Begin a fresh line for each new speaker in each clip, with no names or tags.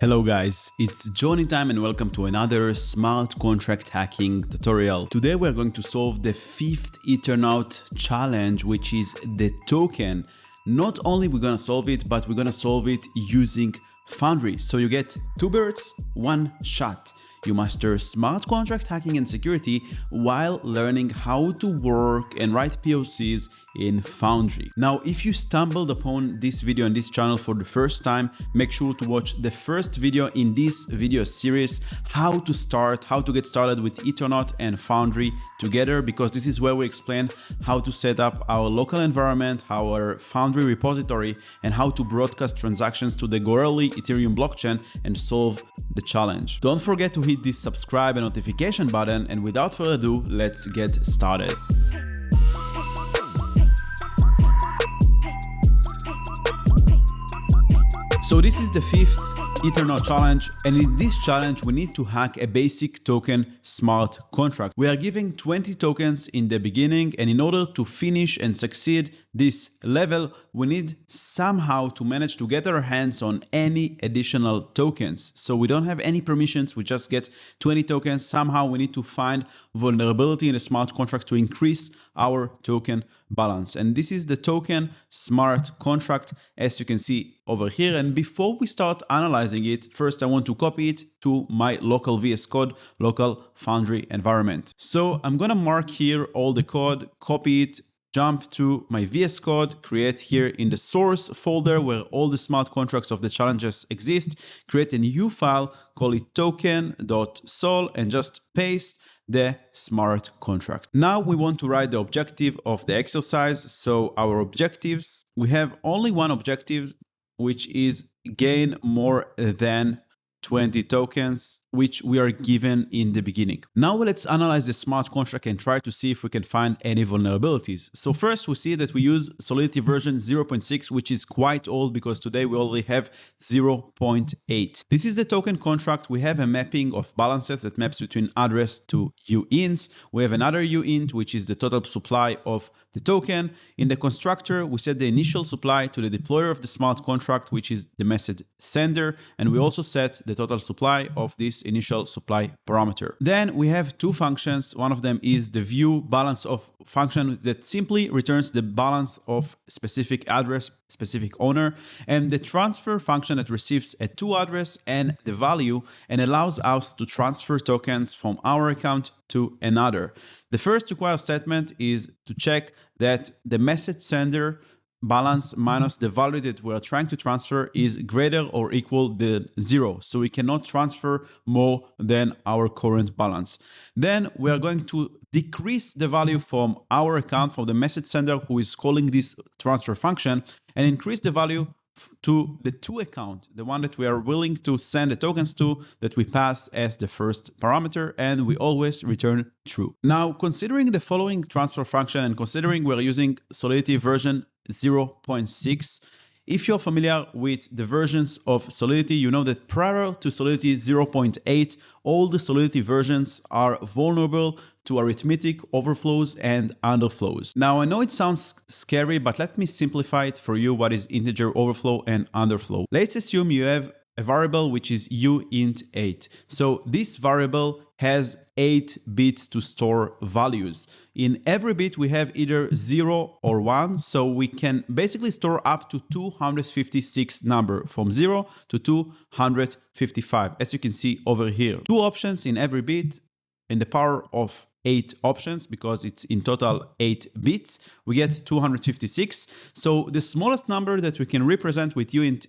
Hello guys, it's Johnny time and welcome to another smart contract hacking tutorial. Today we're going to solve the fifth Ethernaut challenge, which is the token. Not only we're going to solve it, but we're going to solve it using Foundry. So you get two birds, one shot. You master smart contract hacking and security while learning how to work and write POCs in Foundry. Now, if you stumbled upon this video and this channel for the first time, make sure to watch the first video in this video series, how to get started with Ethernaut and Fundry together, because this is where we explain how to set up our local environment, our Foundry repository, and how to broadcast transactions to the Goerli Ethereum blockchain and solve the challenge. Don't forget to hit this subscribe and notification button, and without further ado, let's get started. So this is the fifth Ethernaut challenge, and in this challenge we need to hack a basic token smart contract. We are giving 20 tokens in the beginning, and in order to finish and succeed this level, we need somehow to manage to get our hands on any additional tokens. So we don't have any permissions, we just get 20 tokens. Somehow we need to find vulnerability in a smart contract to increase our token balance. And this is the token smart contract, as you can see over here. And before we start analyzing it, first I want to copy it to my local VS Code, local Foundry environment. So I'm gonna mark here all the code, copy it, jump to my VS Code, create here in the source folder where all the smart contracts of the challenges exist, create a new file, call it token.sol, and just paste the smart contract. Now we want to write the objective of the exercise. So our objectives, we have only one objective, which is gain more than 20 tokens, which we are given in the beginning. Now let's analyze the smart contract and try to see if we can find any vulnerabilities. So first we see that we use Solidity version 0.6, which is quite old because today we only have 0.8. This is the token contract. We have a mapping of balances that maps between address to uint. We have another uint, which is the total supply of the token. In the constructor, we set the initial supply to the deployer of the smart contract, which is the message sender, and we also set the total supply of this initial supply parameter. Then we have two functions. One of them is the view balance of function that simply returns the balance of specific address, specific owner, and the transfer function that receives a to address and the value and allows us to transfer tokens from our account to another. The first required statement is to check that the message sender balance minus the value that we're trying to transfer is greater or equal to 0. So we cannot transfer more than our current balance. Then we are going to decrease the value from our account, from the message sender who is calling this transfer function, and increase the value to the to account, the one that we are willing to send the tokens to, that we pass as the first parameter, and we always return true. Now, considering the following transfer function and considering we're using Solidity version 0.6, if you're familiar with the versions of Solidity, you know that prior to Solidity 0.8, all the Solidity versions are vulnerable to arithmetic, overflows, and underflows. Now, I know it sounds scary, but let me simplify it for you what is integer overflow and underflow. Let's assume you have a variable which is uint8. So this variable has 8 bits to store values. In every bit we have either 0 or 1, so we can basically store up to 256 number, from 0 to 255, as you can see over here. Two options in every bit, in the power of 8 options, because it's in total 8 bits, we get 256. So the smallest number that we can represent with uint8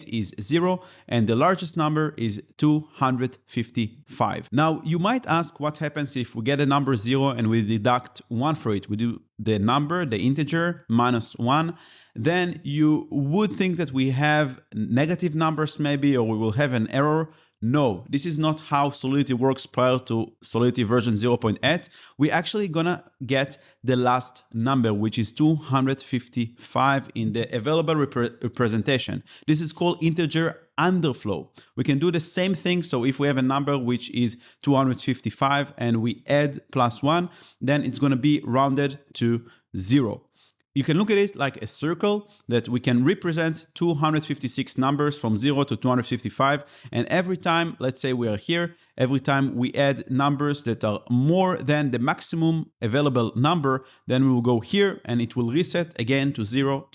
is 0, and the largest number is 255. Now, you might ask what happens if we get a number 0 and we deduct 1 for it. We do the number, the integer, minus 1. Then you would think that we have negative numbers maybe, or we will have an error. No, this is not how Solidity works prior to Solidity version 0.8. We're actually gonna get the last number, which is 255 in the available representation. This is called integer underflow. We can do the same thing. So if we have a number which is 255 and we add +1, then it's gonna be rounded to 0. You can look at it like a circle that we can represent 256 numbers from 0 to 255. And every time, let's say we are here, every time we add numbers that are more than the maximum available number, then we will go here and it will reset again to 0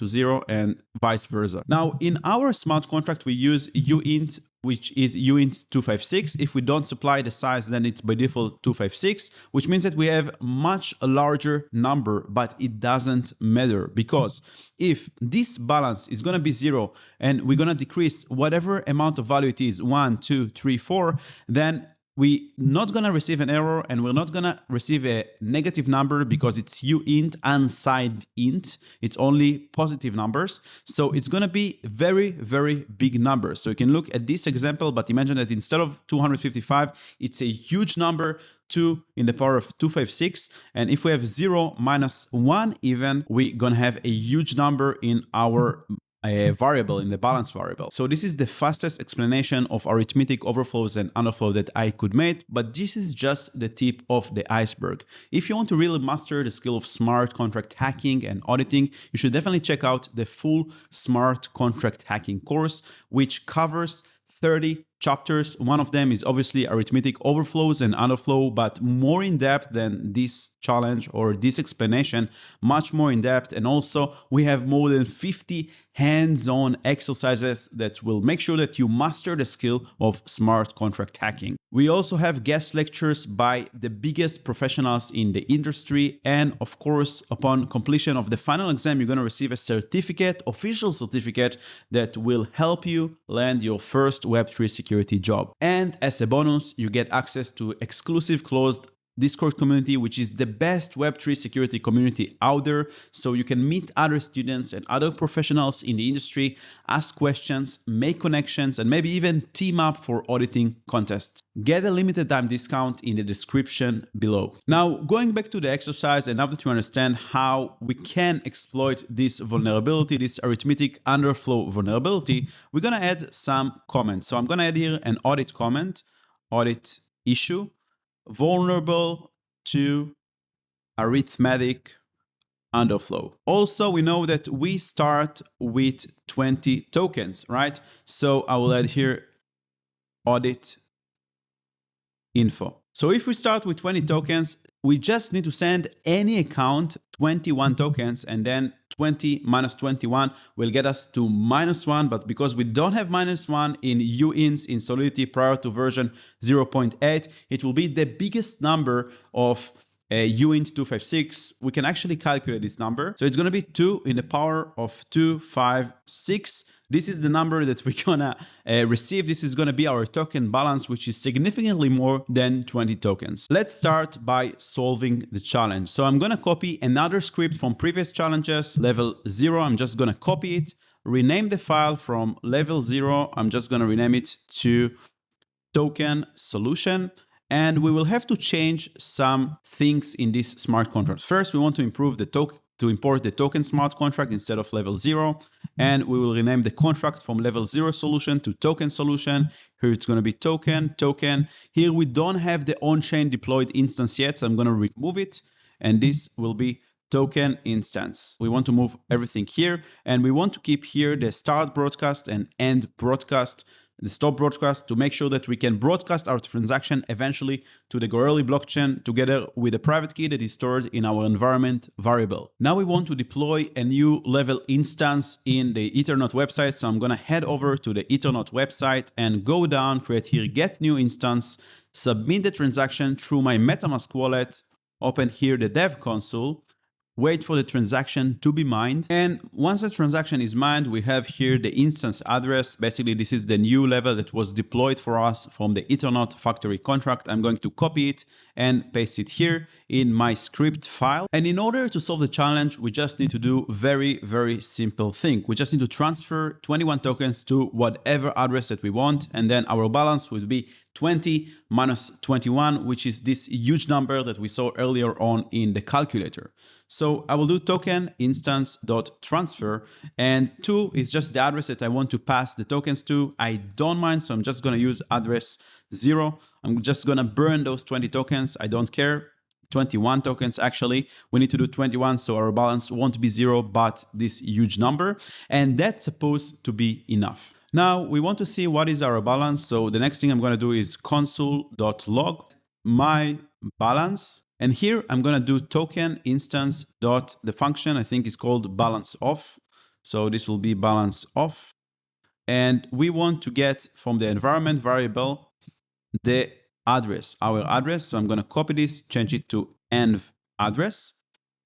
and vice versa. Now, in our smart contract, we use uint, which is uint 256. If we don't supply the size, then it's by default 256, which means that we have much larger number, but it doesn't matter, because if this balance is going to be 0 and we're going to decrease whatever amount of value it is, 1, 2, 3, 4, then we're not going to receive an error and we're not going to receive a negative number because it's uint unsigned int. It's only positive numbers. So it's going to be very, very big numbers. So you can look at this example, but imagine that instead of 255, it's a huge number, 2 in the power of 256. And if we have 0 minus 1 even, we're going to have a huge number in our variable, in the balance variable. So this is the fastest explanation of arithmetic overflows and underflow that I could make, but this is just the tip of the iceberg. If you want to really master the skill of smart contract hacking and auditing, you should definitely check out the full smart contract hacking course, which covers 30 chapters. One of them is obviously arithmetic overflows and underflow, but more in depth than this challenge or this explanation, much more in depth. And also we have more than 50 hands-on exercises that will make sure that you master the skill of smart contract hacking. We also have guest lectures by the biggest professionals in the industry. And of course, upon completion of the final exam, you're going to receive a certificate, official certificate, that will help you land your first Web3 security job. And as a bonus, you get access to exclusive closed Discord community, which is the best Web3 security community out there. So you can meet other students and other professionals in the industry, ask questions, make connections, and maybe even team up for auditing contests. Get a limited time discount in the description below. Now, going back to the exercise, and now that you understand how we can exploit this vulnerability, this arithmetic underflow vulnerability, we're going to add some comments. So I'm going to add here an audit comment, audit issue, vulnerable to arithmetic underflow. Also, we know that we start with 20 tokens, right? So I will add here audit info. So if we start with 20 tokens, we just need to send any account 21 tokens, and then 20 minus 21 will get us to -1, but because we don't have -1 in uints in Solidity prior to version 0.8, it will be the biggest number of uint 256. We can actually calculate this number. So it's going to be 2 in the power of 256. This is the number that we're gonna receive. This is gonna be our token balance, which is significantly more than 20 tokens. Let's start by solving the challenge. So I'm gonna copy another script from previous challenges, level 0. I'm just gonna copy it, rename the file from level 0. I'm just gonna rename it to token solution. And we will have to change some things in this smart contract. First, we want to improve the import the token smart contract instead of level 0. And we will rename the contract from level 0 solution to token solution. Here it's going to be token. Here we don't have the on-chain deployed instance yet, so I'm going to remove it. And this will be token instance. We want to move everything here. And we want to keep here the start broadcast and end broadcast, the stop broadcast, to make sure that we can broadcast our transaction eventually to the Gorilla blockchain together with a private key that is stored in our environment variable. Now we want to deploy a new level instance in the Ethernaut website. So I'm going to head over to the Ethernaut website and go down, create here get new instance, submit the transaction through my MetaMask wallet, open here the dev console, wait for the transaction to be mined. And once the transaction is mined, we have here the instance address. Basically, this is the new level that was deployed for us from the Ethernaut factory contract. I'm going to copy it and paste it here in my script file. And in order to solve the challenge, we just need to do very, very simple thing. We just need to transfer 21 tokens to whatever address that we want. And then our balance would be 20 minus 21, which is this huge number that we saw earlier on in the calculator. So I will do token instance dot transfer, and 2 is just the address that I want to pass the tokens to. I don't mind, so I'm just going to use address 0. I'm just going to burn those 20 tokens. I don't care. 21 tokens actually. We need to do 21 so our balance won't be 0 but this huge number, and that's supposed to be enough. Now we want to see what is our balance, so the next thing I'm going to do is console.log my balance, and here I'm going to do token instance dot the function I think is called balance off. So this will be balance off, and we want to get from the environment variable the address, our address. So I'm going to copy this, change it to env address,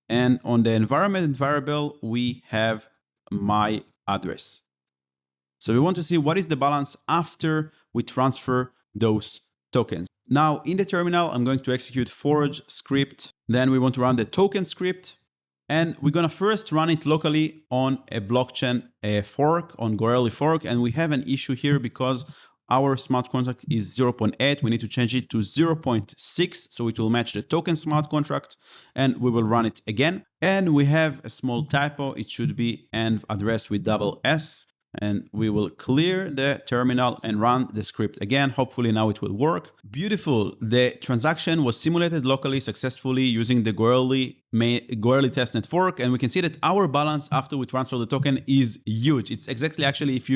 and on the environment variable we have my address. So we want to see what is the balance after we transfer those tokens. Now in the terminal, I'm going to execute forge script. Then we want to run the token script, and we're going to first run it locally on a blockchain fork, on Goerli fork. And we have an issue here because our smart contract is 0.8. We need to change it to 0.6 so it will match the token smart contract, and we will run it again. And we have a small typo. It should be env address with double S. And we will clear the terminal and run the script again. Hopefully now it will work. Beautiful. The transaction was simulated locally successfully using the Goerli testnet fork. And we can see that our balance after we transfer the token is huge. It's exactly, actually, if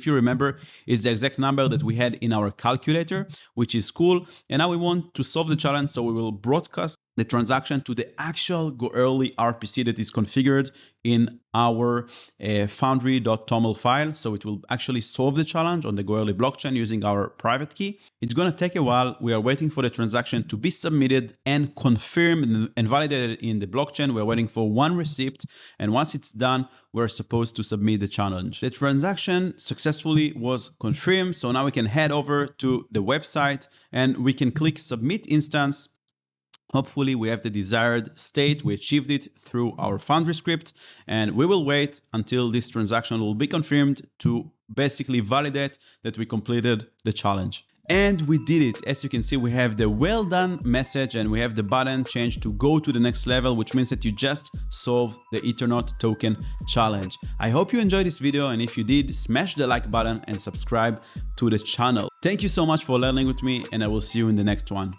you remember, is the exact number that we had in our calculator, which is cool. And now we want to solve the challenge. So we will broadcast the transaction to the actual Goerli RPC that is configured in our foundry.toml file. So it will actually solve the challenge on the Goerli blockchain using our private key. It's going to take a while. We are waiting for the transaction to be submitted and confirmed and validated in the blockchain. We're waiting for one receipt. And once it's done, we're supposed to submit the challenge. The transaction successfully was confirmed. So now we can head over to the website and we can click submit instance. Hopefully we have the desired state. We achieved it through our Foundry script, and we will wait until this transaction will be confirmed to basically validate that we completed the challenge. And we did it. As you can see, we have the well done message and we have the button changed to go to the next level, which means that you just solved the Ethernaut token challenge. I hope you enjoyed this video, and if you did, smash the like button and subscribe to the channel. Thank you so much for learning with me, and I will see you in the next one.